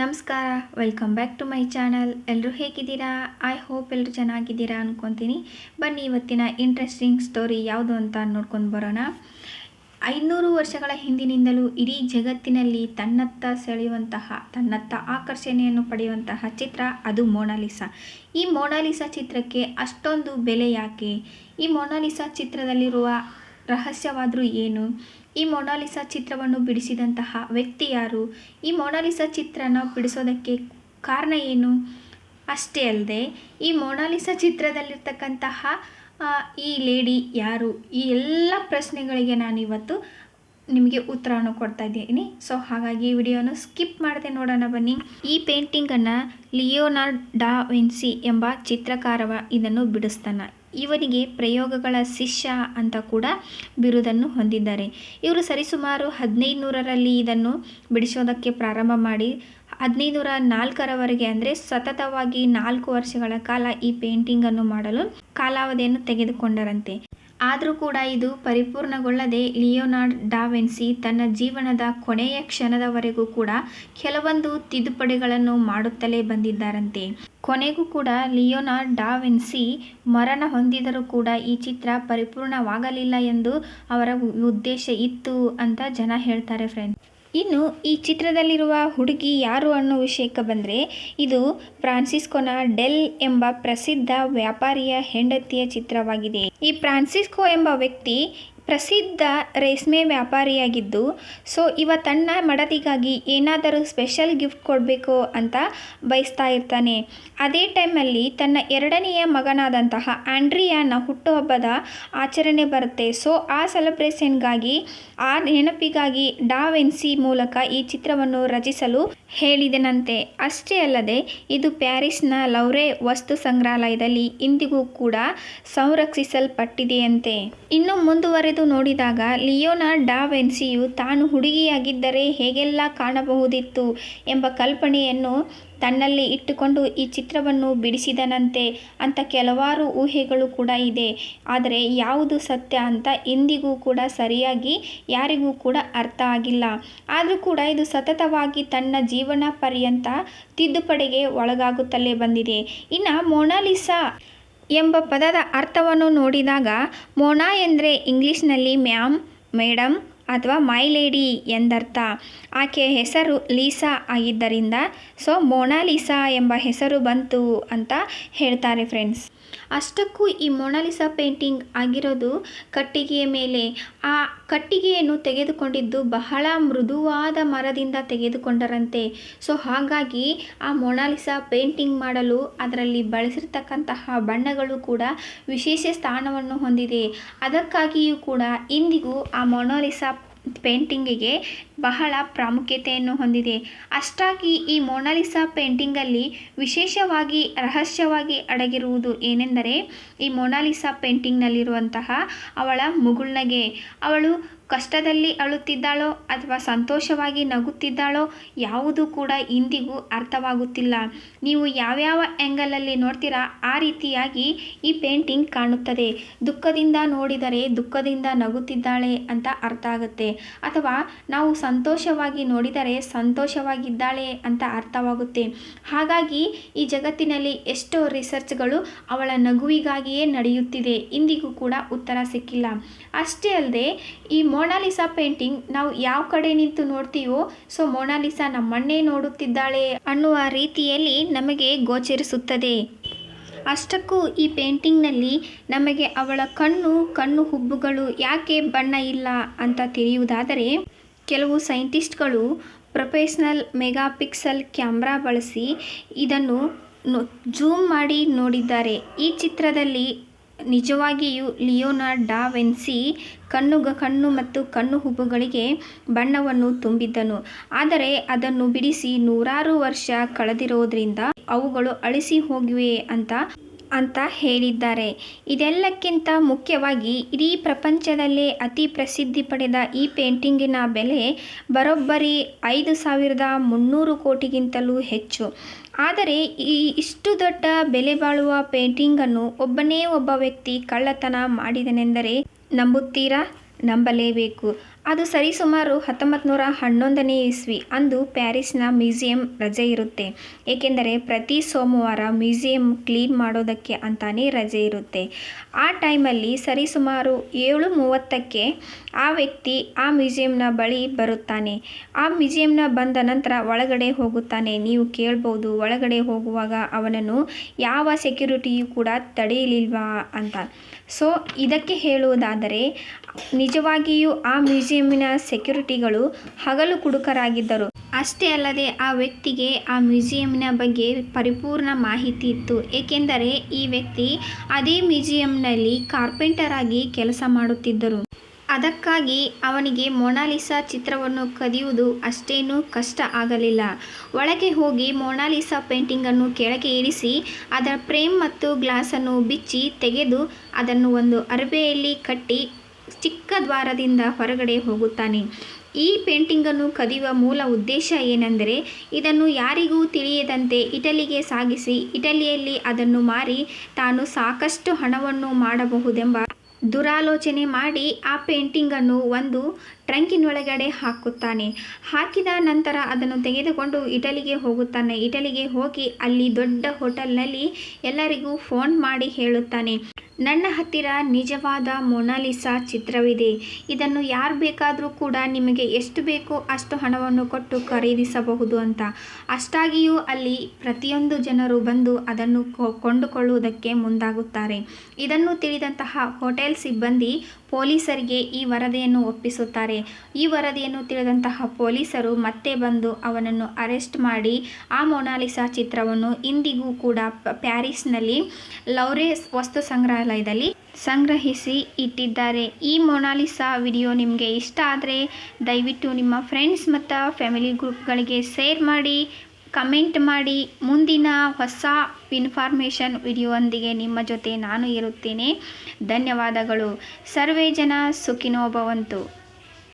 ನಮಸ್ಕಾರ, welcome back to my channel. ಎಲ್ಲರೂ ಹೇಗಿದ್ದೀರಾ? ಐ ಹೋಪ್ ಎಲ್ಲರೂ ಚೆನ್ನಾಗಿದ್ದೀರಾ ಅಂದ್ಕೊತೀನಿ. ಬನ್ನಿ ಇವತ್ತಿನ ಇಂಟ್ರೆಸ್ಟಿಂಗ್ ಸ್ಟೋರಿ ಯಾವುದು ಅಂತ ನೋಡ್ಕೊಂಡು ಬರೋಣ. 500 ವರ್ಷಗಳ ಹಿಂದಿನಿಂದಲೂ ಇಡೀ ಜಗತ್ತಿನಲ್ಲಿ ತನ್ನತ್ತ ಸೆಳೆಯುವಂತಹ, ತನ್ನತ್ತ ಆಕರ್ಷಣೆಯನ್ನು ಪಡೆಯುವಂತಹ ಚಿತ್ರ ಅದು ಮೊನಾಲಿಸಾ. ಈ ಮೊನಾಲಿಸಾ ಚಿತ್ರಕ್ಕೆ ಅಷ್ಟೊಂದು ಬೆಲೆ ಯಾಕೆ? ಈ ಮೊನಾಲಿಸಾ ಚಿತ್ರದಲ್ಲಿರುವ ರಹಸ್ಯವಾದರೂ ಏನು? ಈ ಮೊನಾಲಿಸಾ ಚಿತ್ರವನ್ನು ಬಿಡಿಸಿದಂತಹ ವ್ಯಕ್ತಿ ಯಾರು? ಈ ಮೊನಾಲಿಸಾ ಚಿತ್ರನ ಬಿಡಿಸೋದಕ್ಕೆ ಕಾರಣ ಏನು? ಅಷ್ಟೇ ಅಲ್ಲದೆ ಈ ಮೊನಾಲಿಸಾ ಚಿತ್ರದಲ್ಲಿರ್ತಕ್ಕಂತಹ ಈ ಲೇಡಿ ಯಾರು? ಈ ಎಲ್ಲ ಪ್ರಶ್ನೆಗಳಿಗೆ ನಾನಿವತ್ತು ನಿಮಗೆ ಉತ್ತರವನ್ನು ಕೊಡ್ತಾ ಇದ್ದೀನಿ. ಸೊ ಹಾಗಾಗಿ ಈ ವಿಡಿಯೋನ ಸ್ಕಿಪ್ ಮಾಡದೆ ನೋಡೋಣ ಬನ್ನಿ. ಈ ಪೇಂಟಿಂಗನ್ನು ಲಿಯೋನಾರ್ಡೋ ಡಾ ವಿನ್ಸಿ ಎಂಬ ಚಿತ್ರಕಾರವ ಇದನ್ನು ಬಿಡಿಸ್ತಾನೆ. ಇವರಿಗೆ ಪ್ರಯೋಗಗಳ ಶಿಷ್ಯ ಅಂತ ಕೂಡ ಬಿರುದನ್ನು ಹೊಂದಿದ್ದಾರೆ. ಇವರು ಸರಿಸುಮಾರು 1500ರಲ್ಲಿ ಇದನ್ನು ಬಿಡಿಸೋದಕ್ಕೆ ಪ್ರಾರಂಭ ಮಾಡಿ 1504ರವರೆಗೆ ಅಂದರೆ ಸತತವಾಗಿ 4 ವರ್ಷಗಳ ಕಾಲ ಈ ಪೇಂಟಿಂಗನ್ನು ಮಾಡಲು ಕಾಲಾವಧಿಯನ್ನು ತೆಗೆದುಕೊಂಡರಂತೆ. ಆದರೂ ಕೂಡ ಇದು ಪರಿಪೂರ್ಣಗೊಳ್ಳದೆ ಲಿಯೋನಾರ್ಡೋ ಡಾ ವಿನ್ಸಿ ತನ್ನ ಜೀವನದ ಕೊನೆಯ ಕ್ಷಣದವರೆಗೂ ಕೂಡ ಕೆಲವೊಂದು ತಿದ್ದುಪಡಿಗಳನ್ನು ಮಾಡುತ್ತಲೇ ಬಂದಿದ್ದಾರಂತೆ. ಕೊನೆಗೂ ಕೂಡ ಲಿಯೋನಾರ್ಡೋ ಡಾ ವಿನ್ಸಿ ಮರಣ ಹೊಂದಿದರೂ ಕೂಡ ಈ ಚಿತ್ರ ಪರಿಪೂರ್ಣವಾಗಲಿಲ್ಲ ಎಂದು ಅವರ ಉದ್ದೇಶ ಇತ್ತು ಅಂತ ಜನ ಹೇಳ್ತಾರೆ ಫ್ರೆಂಡ್ಸ್. ಇನ್ನು ಈ ಚಿತ್ರದಲ್ಲಿರುವ ಹುಡುಗಿ ಯಾರು ಅನ್ನೋ ವಿಷಯಕ್ಕೆ ಬಂದರೆ, ಇದು ಫ್ರಾನ್ಸಿಸ್ಕೋನ ಡೆಲ್ ಎಂಬ ಪ್ರಸಿದ್ಧ ವ್ಯಾಪಾರಿಯ ಹೆಂಡತಿಯ ಚಿತ್ರವಾಗಿದೆ. ಈ ಫ್ರಾನ್ಸಿಸ್ಕೋ ಎಂಬ ವ್ಯಕ್ತಿ ಪ್ರಸಿದ್ಧ ರೇಷ್ಮೆ ವ್ಯಾಪಾರಿಯಾಗಿದ್ದು, ಸೊ ಇವ ತನ್ನ ಮಡದಿಗಾಗಿ ಏನಾದರೂ ಸ್ಪೆಷಲ್ ಗಿಫ್ಟ್ ಕೊಡಬೇಕು ಅಂತ ಬಯಸ್ತಾ ಇರ್ತಾನೆ. ಅದೇ ಟೈಮಲ್ಲಿ ತನ್ನ 2ನೆಯ ಮಗನಾದಂತಹ ಆಂಡ್ರಿಯಾನ ಹುಟ್ಟುಹಬ್ಬದ ಆಚರಣೆ ಬರುತ್ತೆ. ಸೊ ಆ ಸೆಲೆಬ್ರೇಷನ್ಗಾಗಿ, ಆ ನೆನಪಿಗಾಗಿ ಡಾ ವಿನ್ಸಿ ಮೂಲಕ ಈ ಚಿತ್ರವನ್ನು ರಚಿಸಲು ಹೇಳಿದನಂತೆ. ಅಷ್ಟೇ ಅಲ್ಲದೆ ಇದು ಪ್ಯಾರಿಸ್ನ ಲೌವ್ರೆ ವಸ್ತು ಸಂಗ್ರಹಾಲಯದಲ್ಲಿ ಇಂದಿಗೂ ಕೂಡ ಸಂರಕ್ಷಿಸಲ್ಪಟ್ಟಿದೆಯಂತೆ. ಇನ್ನು ಮುಂದುವರೆದು ನೋಡಿದಾಗ ಲಿಯೋನಾರ್ಡೋ ಡಾ ವಿನ್ಸಿಯು ತಾನು ಹುಡುಗಿಯಾಗಿದ್ದರೆ ಹೇಗೆಲ್ಲ ಕಾಣಬಹುದಿತ್ತು ಎಂಬ ಕಲ್ಪನೆಯನ್ನು ತನ್ನಲ್ಲಿ ಇಟ್ಟುಕೊಂಡು ಈ ಚಿತ್ರವನ್ನು ಬಿಡಿಸಿದನಂತೆ ಅಂತ ಕೆಲವಾರು ಊಹೆಗಳು ಕೂಡ ಇದೆ. ಆದರೆ ಯಾವುದು ಸತ್ಯ ಅಂತ ಇಂದಿಗೂ ಕೂಡ ಸರಿಯಾಗಿ ಯಾರಿಗೂ ಕೂಡ ಅರ್ಥ ಆಗಿಲ್ಲ. ಆದರೂ ಕೂಡ ಇದು ಸತತವಾಗಿ ತನ್ನ ಜೀವನ ಪರ್ಯಂತ ತಿದ್ದುಪಡಿಗೆ ಒಳಗಾಗುತ್ತಲೇ ಬಂದಿದೆ. ಇನ್ನು ಮೊನಾಲಿಸಾ ಎಂಬ ಪದದ ಅರ್ಥವನ್ನು ನೋಡಿದಾಗ, ಮೊನಾ ಎಂದರೆ ಇಂಗ್ಲಿಷ್ನಲ್ಲಿ ಮ್ಯಾಮ್, ಮೇಡಮ್ ಅಥವಾ ಮೈ ಲೇಡಿ ಎಂದರ್ಥ. ಆಕೆಯ ಹೆಸರು ಲೀಸಾ ಆಗಿದ್ದರಿಂದ ಸೊ ಮೊನಾಲಿಸಾ ಎಂಬ ಹೆಸರು ಬಂತು ಅಂತ ಹೇಳ್ತಾರೆ ಫ್ರೆಂಡ್ಸ್. ಅಷ್ಟಕ್ಕೂ ಈ ಮೊನಾಲಿಸಾ ಪೇಂಟಿಂಗ್ ಆಗಿರೋದು ಕಟ್ಟಿಗೆಯ ಮೇಲೆ. ಆ ಕಟ್ಟಿಗೆಯನ್ನು ತೆಗೆದುಕೊಂಡಿದ್ದು ಬಹಳ ಮೃದುವಾದ ಮರದಿಂದ ತೆಗೆದುಕೊಂಡರಂತೆ. ಸೊ ಹಾಗಾಗಿ ಆ ಮೊನಾಲಿಸಾ ಪೇಂಟಿಂಗ್ ಮಾಡಲು ಅದರಲ್ಲಿ ಬಳಸಿರ್ತಕ್ಕಂತಹ ಬಣ್ಣಗಳು ಕೂಡ ವಿಶೇಷ ಸ್ಥಾನವನ್ನು ಹೊಂದಿದೆ. ಅದಕ್ಕಾಗಿಯೂ ಕೂಡ ಇಂದಿಗೂ ಆ ಮೊನಾಲಿಸಾ ಪೇಂಟಿಂಗಿಗೆ ಬಹಳ ಪ್ರಾಮುಖ್ಯತೆಯನ್ನು ಹೊಂದಿದೆ. ಅಷ್ಟಾಗಿ ಈ ಮೊನಾಲಿಸಾ ಪೇಂಟಿಂಗಲ್ಲಿ ವಿಶೇಷವಾಗಿ ರಹಸ್ಯವಾಗಿ ಅಡಗಿರುವುದು ಏನೆಂದರೆ, ಈ ಮೊನಾಲಿಸಾ ಪೇಂಟಿಂಗ್ನಲ್ಲಿರುವಂತಹ ಅವಳ ಮುಗುಳ್ನಗೆ. ಅವಳು ಕಷ್ಟದಲ್ಲಿ ಅಳುತ್ತಿದ್ದಾಳೋ ಅಥವಾ ಸಂತೋಷವಾಗಿ ನಗುತ್ತಿದ್ದಾಳೋ ಯಾವುದೂ ಕೂಡ ಇಂದಿಗೂ ಅರ್ಥವಾಗುತ್ತಿಲ್ಲ. ನೀವು ಯಾವ್ಯಾವ ಆ್ಯಂಗಲಲ್ಲಿ ನೋಡ್ತೀರಾ ಆ ರೀತಿಯಾಗಿ ಈ ಪೇಂಟಿಂಗ್ ಕಾಣುತ್ತದೆ. ದುಃಖದಿಂದ ನೋಡಿದರೆ ದುಃಖದಿಂದ ನಗುತ್ತಿದ್ದಾಳೆ ಅಂತ ಅರ್ಥ ಆಗುತ್ತೆ, ಅಥವಾ ನಾವು ಸಂತೋಷವಾಗಿ ನೋಡಿದರೆ ಸಂತೋಷವಾಗಿದ್ದಾಳೆ ಅಂತ ಅರ್ಥವಾಗುತ್ತೆ. ಹಾಗಾಗಿ ಈ ಜಗತ್ತಿನಲ್ಲಿ ಎಷ್ಟೋ ರಿಸರ್ಚ್ಗಳು ಅವಳ ನಗುವಿಗಾಗಿಯೇ ನಡೆಯುತ್ತಿದೆ. ಇಂದಿಗೂ ಕೂಡ ಉತ್ತರ ಸಿಕ್ಕಿಲ್ಲ. ಅಷ್ಟೇ ಅಲ್ಲದೆ ಈ ಮೊನಾಲಿಸಾ ಪೇಂಟಿಂಗ್ ನಾವು ಯಾವ ಕಡೆ ನಿಂತು ನೋಡ್ತೀವೋ, ಸೊ ಮೊನಾಲಿಸಾ ನಮ್ಮನ್ನೇ ನೋಡುತ್ತಿದ್ದಾಳೆ ಅನ್ನುವ ರೀತಿಯಲ್ಲಿ ನಮಗೆ ಗೋಚರಿಸುತ್ತದೆ. ಅಷ್ಟಕ್ಕೂ ಈ ಪೇಂಟಿಂಗ್ನಲ್ಲಿ ನಮಗೆ ಅವಳ ಕಣ್ಣು ಹುಬ್ಬುಗಳು ಯಾಕೆ ಬಣ್ಣ ಇಲ್ಲ ಅಂತ ತಿಳಿಯುವುದಾದರೆ, ಕೆಲವು ಸೈಂಟಿಸ್ಟ್ಗಳು ಪ್ರೊಫೆಷನಲ್ ಮೆಗಾಪಿಕ್ಸೆಲ್ ಕ್ಯಾಮ್ರಾ ಬಳಸಿ ಇದನ್ನು ಜೂಮ್ ಮಾಡಿ ನೋಡಿದ್ದಾರೆ. ಈ ಚಿತ್ರದಲ್ಲಿ ನಿಜವಾಗಿಯೂ ಲಿಯೋನಾರ್ಡೋ ಡಾ ವಿನ್ಸಿ ಕಣ್ಣು ಮತ್ತು ಕಣ್ಣು ಹುಬ್ಬುಗಳಿಗೆ ಬಣ್ಣವನ್ನು ತುಂಬಿದ್ದನು. ಆದರೆ ಅದನ್ನು ಬಿಡಿಸಿ ನೂರಾರು ವರ್ಷ ಕಳೆದಿರೋದ್ರಿಂದ ಅವುಗಳು ಅಳಿಸಿ ಹೋಗಿವೆ ಅಂತ ಹೇಳಿದ್ದಾರೆ. ಇದೆಲ್ಲಕ್ಕಿಂತ ಮುಖ್ಯವಾಗಿ ಇಡೀ ಪ್ರಪಂಚದಲ್ಲೇ ಅತಿ ಪ್ರಸಿದ್ಧಿ ಪಡೆದ ಈ ಪೇಂಟಿಂಗಿನ ಬೆಲೆ ಬರೋಬ್ಬರಿ 5300 ಕೋಟಿಗಿಂತಲೂ ಹೆಚ್ಚು. ಆದರೆ ಇಷ್ಟು ದೊಡ್ಡ ಬೆಲೆ ಬಾಳುವ ಪೇಂಟಿಂಗನ್ನು ಒಬ್ಬ ವ್ಯಕ್ತಿ ಕಳ್ಳತನ ಮಾಡಿದನೆಂದರೆ ನಂಬುತ್ತೀರಾ? ನಂಬಲೇಬೇಕು. ಅದು ಸರಿಸುಮಾರು 1911ನೇ ಇಸ್ವಿ. ಅಂದು ಪ್ಯಾರಿಸ್ನ ಮ್ಯೂಸಿಯಂ ರಜೆ ಇರುತ್ತೆ. ಏಕೆಂದರೆ ಪ್ರತಿ ಸೋಮವಾರ ಮ್ಯೂಸಿಯಂ ಕ್ಲೀನ್ ಮಾಡೋದಕ್ಕೆ ಅಂತಾನೆ ರಜೆ ಇರುತ್ತೆ. ಆ ಟೈಮಲ್ಲಿ ಸರಿಸುಮಾರು 7:30ಕ್ಕೆ ಆ ವ್ಯಕ್ತಿ ಆ ಮ್ಯೂಸಿಯಂನ ಬಳಿ ಬರುತ್ತಾನೆ. ಆ ಮ್ಯೂಸಿಯಂನ ಬಂದ ನಂತರ ಒಳಗಡೆ ಹೋಗುತ್ತಾನೆ. ನೀವು ಕೇಳ್ಬೋದು, ಒಳಗಡೆ ಹೋಗುವಾಗ ಅವನನ್ನು ಯಾವ ಸೆಕ್ಯೂರಿಟಿಯು ಕೂಡ ತಡೆಯಲಿಲ್ವಾ ಅಂತ. ಸೊ ಇದಕ್ಕೆ ಹೇಳುವುದಾದರೆ ನಿಜವಾಗಿಯೂ ಆ ಮ್ಯೂಸಿಯಂನ ಸೆಕ್ಯೂರಿಟಿಗಳು ಹಗಲು ಕುಡುಕರಾಗಿದ್ದರು. ಅಷ್ಟೇ ಅಲ್ಲದೆ ಆ ವ್ಯಕ್ತಿಗೆ ಆ ಮ್ಯೂಸಿಯಂನ ಬಗ್ಗೆ ಪರಿಪೂರ್ಣ ಮಾಹಿತಿ ಇತ್ತು. ಏಕೆಂದರೆ ಈ ವ್ಯಕ್ತಿ ಅದೇ ಮ್ಯೂಸಿಯಂನಲ್ಲಿ ಕಾರ್ಪೆಂಟರ್ ಆಗಿ ಕೆಲಸ ಮಾಡುತ್ತಿದ್ದರು. ಅದಕ್ಕಾಗಿ ಅವನಿಗೆ ಮೊನಾಲಿಸಾ ಚಿತ್ರವನ್ನು ಕದಿಯುವುದು ಅಷ್ಟೇನೂ ಕಷ್ಟ ಆಗಲಿಲ್ಲ. ಒಳಗೆ ಹೋಗಿ ಮೊನಾಲಿಸಾ ಪೇಂಟಿಂಗನ್ನು ಕೆಳಗೆ ಇರಿಸಿ ಅದರ ಫ್ರೇಮ್ ಮತ್ತು ಗ್ಲಾಸನ್ನು ಬಿಚ್ಚಿ ತೆಗೆದು ಅದನ್ನು ಒಂದು ಅರಬೆಯಲ್ಲಿ ಕಟ್ಟಿ ಚಿಕ್ಕ ದ್ವಾರದಿಂದ ಹೊರಗಡೆ ಹೋಗುತ್ತಾನೆ. ಈ ಪೇಂಟಿಂಗನ್ನು ಕದಿಯುವ ಮೂಲ ಉದ್ದೇಶ ಏನೆಂದರೆ ಇದನ್ನು ಯಾರಿಗೂ ತಿಳಿಯದಂತೆ ಇಟಲಿಗೆ ಸಾಗಿಸಿ ಇಟಲಿಯಲ್ಲಿ ಅದನ್ನು ಮಾರಿ ತಾನು ಸಾಕಷ್ಟು ಹಣವನ್ನು ಮಾಡಬಹುದೆಂಬ ದುರಾಲೋಚನೆ ಮಾಡಿ ಆ ಪೇಂಟಿಂಗನ್ನು ಒಂದು ಟ್ರಂಕಿನೊಳಗಡೆ ಹಾಕುತ್ತಾನೆ. ಹಾಕಿದ ನಂತರ ಅದನ್ನು ತೆಗೆದುಕೊಂಡು ಇಟಲಿಗೆ ಹೋಗುತ್ತಾನೆ. ಇಟಲಿಗೆ ಹೋಗಿ ಅಲ್ಲಿ ದೊಡ್ಡ ಹೋಟೆಲ್ನಲ್ಲಿ ಎಲ್ಲರಿಗೂ ಫೋನ್ ಮಾಡಿ ಹೇಳುತ್ತಾನೆ, ನನ್ನ ಹತ್ತಿರ ನಿಜವಾದ ಮೊನಾಲಿಸಾ ಚಿತ್ರವಿದೆ. ಇದನ್ನು ಯಾರು ಬೇಕಾದರೂ ಕೂಡ ನಿಮಗೆ ಎಷ್ಟು ಬೇಕೋ ಅಷ್ಟು ಹಣವನ್ನು ಕೊಟ್ಟು ಖರೀದಿಸಬಹುದು ಅಂತ. ಅಷ್ಟಾಗಿಯೂ ಅಲ್ಲಿ ಪ್ರತಿಯೊಂದು ಜನರು ಬಂದು ಅದನ್ನು ಕೊಂಡುಕೊಳ್ಳುವುದಕ್ಕೆ ಮುಂದಾಗುತ್ತಾರೆ. ಇದನ್ನು ತಿಳಿದಂತಹ ಹೋಟೆಲ್ ಸಿಬ್ಬಂದಿ ಪೊಲೀಸರಿಗೆ ಈ ವರದಿಯನ್ನು ಒಪ್ಪಿಸುತ್ತಾರೆ. ಈ ವರದಿಯನ್ನು ತಿಳಿದಂತಹ ಪೊಲೀಸರು ಮತ್ತೆ ಬಂದು ಅವನನ್ನು ಅರೆಸ್ಟ್ ಮಾಡಿ ಆ ಮೊನಾಲಿಸಾ ಚಿತ್ರವನ್ನು ಇಂದಿಗೂ ಕೂಡ ಪ್ಯಾರಿಸ್ನಲ್ಲಿ ಲೌವ್ರೆ ವಸ್ತು ಸಂಗ್ರಹಾಲಯದಲ್ಲಿ ಸಂಗ್ರಹಿಸಿ ಇಟ್ಟಿದ್ದಾರೆ. ಈ ಮೊನಾಲಿಸಾ ವಿಡಿಯೋ ನಿಮಗೆ ಇಷ್ಟ ಆದರೆ ದಯವಿಟ್ಟು ನಿಮ್ಮ ಫ್ರೆಂಡ್ಸ್ ಮತ್ತು ಫ್ಯಾಮಿಲಿ ಗ್ರೂಪ್ಗಳಿಗೆ ಶೇರ್ ಮಾಡಿ, ಕಮೆಂಟ್ ಮಾಡಿ. ಮುಂದಿನ ಹೊಸ ಇನ್ಫಾರ್ಮೇಷನ್ ವಿಡಿಯೋದೊಂದಿಗೆ ನಿಮ್ಮ ಜೊತೆ ನಾನು ಇರುತ್ತೇನೆ. ಧನ್ಯವಾದಗಳು. ಸರ್ವೇ ಜನ ಸುಖಿನೋ ಭವಂತು.